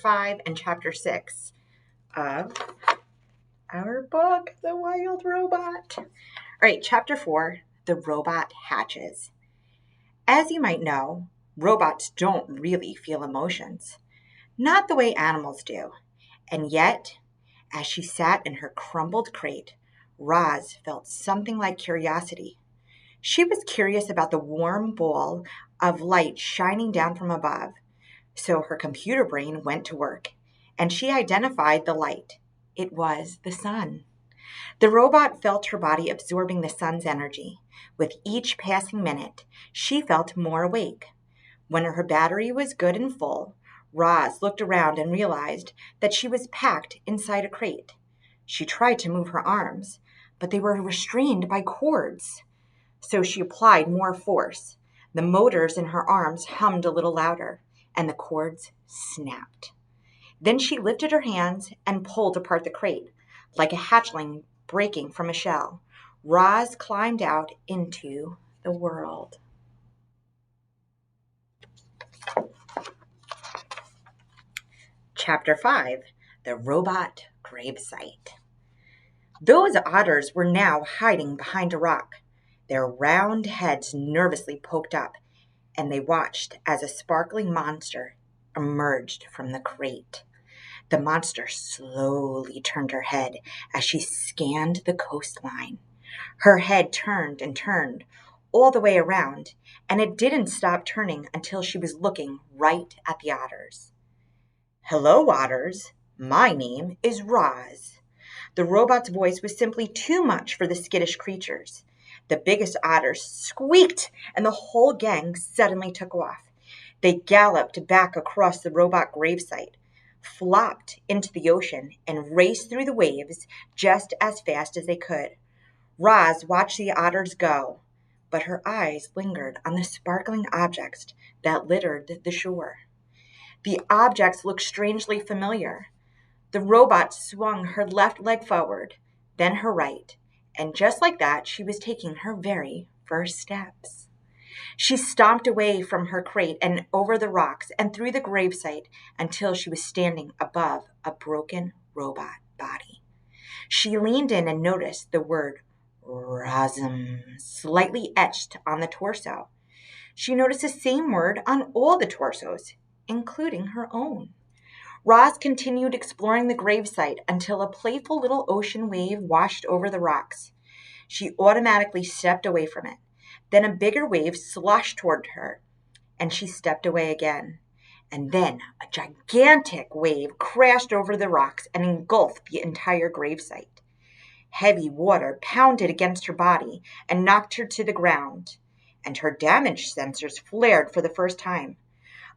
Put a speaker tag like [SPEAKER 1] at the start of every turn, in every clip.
[SPEAKER 1] 5 and Chapter 6 of our book, The Wild Robot. All right, Chapter 4, The Robot Hatches. As you might know, robots don't really feel emotions, not the way animals do. And yet, as she sat in her crumbled crate, Roz felt something like curiosity. She was curious about the warm ball of light shining down from above. So her computer brain went to work, and she identified the light. It was the sun. The robot felt her body absorbing the sun's energy. With each passing minute, she felt more awake. When her battery was good and full, Roz looked around and realized that she was packed inside a crate. She tried to move her arms, but they were restrained by cords. So she applied more force. The motors in her arms hummed a little louder, and the cords snapped. Then she lifted her hands and pulled apart the crate, like a hatchling breaking from a shell. Roz climbed out into the world. Chapter 5, The Robot Gravesite. Those otters were now hiding behind a rock, their round heads nervously poked up, and they watched as a sparkling monster emerged from the crate. The monster slowly turned her head as she scanned the coastline. Her head turned and turned all the way around, and it didn't stop turning until she was looking right at the otters. "Hello, otters. My name is Roz." The robot's voice was simply too much for the skittish creatures. The biggest otters squeaked, and the whole gang suddenly took off. They galloped back across the robot gravesite, flopped into the ocean, and raced through the waves just as fast as they could. Roz watched the otters go, but her eyes lingered on the sparkling objects that littered the shore. The objects looked strangely familiar. The robot swung her left leg forward, then her right, and just like that, she was taking her very first steps. She stomped away from her crate and over the rocks and through the gravesite until she was standing above a broken robot body. She leaned in and noticed the word "Rosm" slightly etched on the torso. She noticed the same word on all the torsos, including her own. Roz continued exploring the gravesite until a playful little ocean wave washed over the rocks. She automatically stepped away from it. Then a bigger wave sloshed toward her, and she stepped away again. And then a gigantic wave crashed over the rocks and engulfed the entire gravesite. Heavy water pounded against her body and knocked her to the ground, and her damage sensors flared for the first time.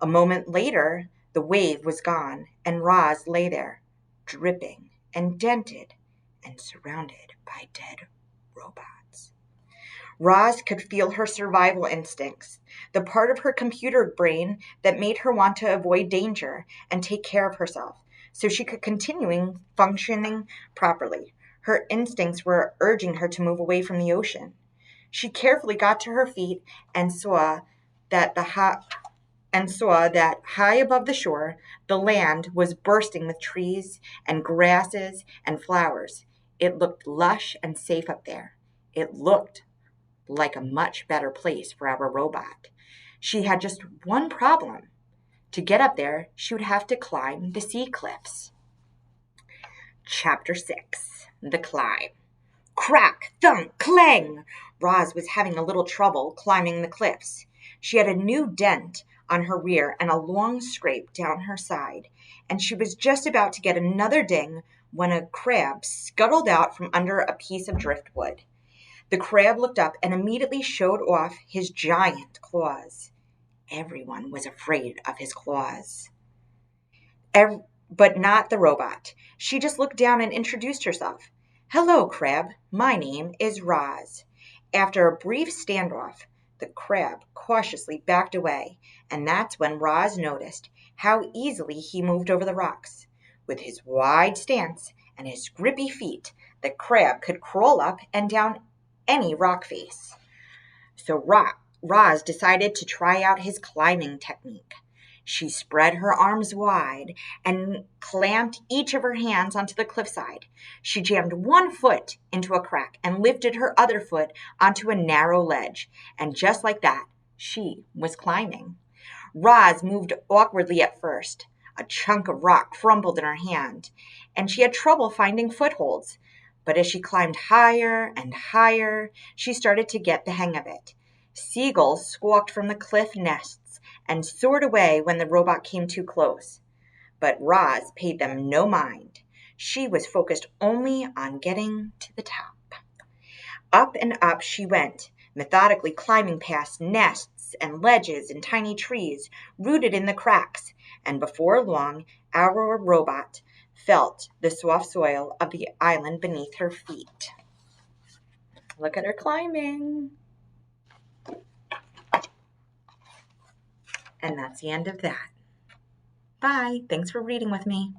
[SPEAKER 1] A moment later, the wave was gone, and Roz lay there, dripping and dented and surrounded by dead robots. Roz could feel her survival instincts, the part of her computer brain that made her want to avoid danger and take care of herself so she could continue functioning properly. Her instincts were urging her to move away from the ocean. She carefully got to her feet and saw that high above the shore, the land was bursting with trees and grasses and flowers. It looked lush and safe up there. It looked like a much better place for our robot. She had just one problem. To get up there, she would have to climb the sea cliffs. Chapter 6, The Climb. Crack, thunk, clang! Roz was having a little trouble climbing the cliffs. She had a new dent on her rear and a long scrape down her side, and she was just about to get another ding when a crab scuttled out from under a piece of driftwood. The crab looked up and immediately showed off his giant claws. Everyone was afraid of his claws. But not the robot. She just looked down and introduced herself. "Hello, crab. My name is Roz." After a brief standoff, the crab cautiously backed away, and that's when Roz noticed how easily he moved over the rocks. With his wide stance and his grippy feet, the crab could crawl up and down any rock face. So Roz decided to try out his climbing technique. She spread her arms wide and clamped each of her hands onto the cliffside. She jammed one foot into a crack and lifted her other foot onto a narrow ledge. And just like that, she was climbing. Roz moved awkwardly at first. A chunk of rock crumbled in her hand, and she had trouble finding footholds. But as she climbed higher and higher, she started to get the hang of it. Seagulls squawked from the cliff nests and soared away when the robot came too close. But Roz paid them no mind. She was focused only on getting to the top. Up and up she went, methodically climbing past nests and ledges and tiny trees rooted in the cracks, and before long our robot felt the soft soil of the island beneath her feet. Look at her climbing. And that's the end of that. Bye. Thanks for reading with me.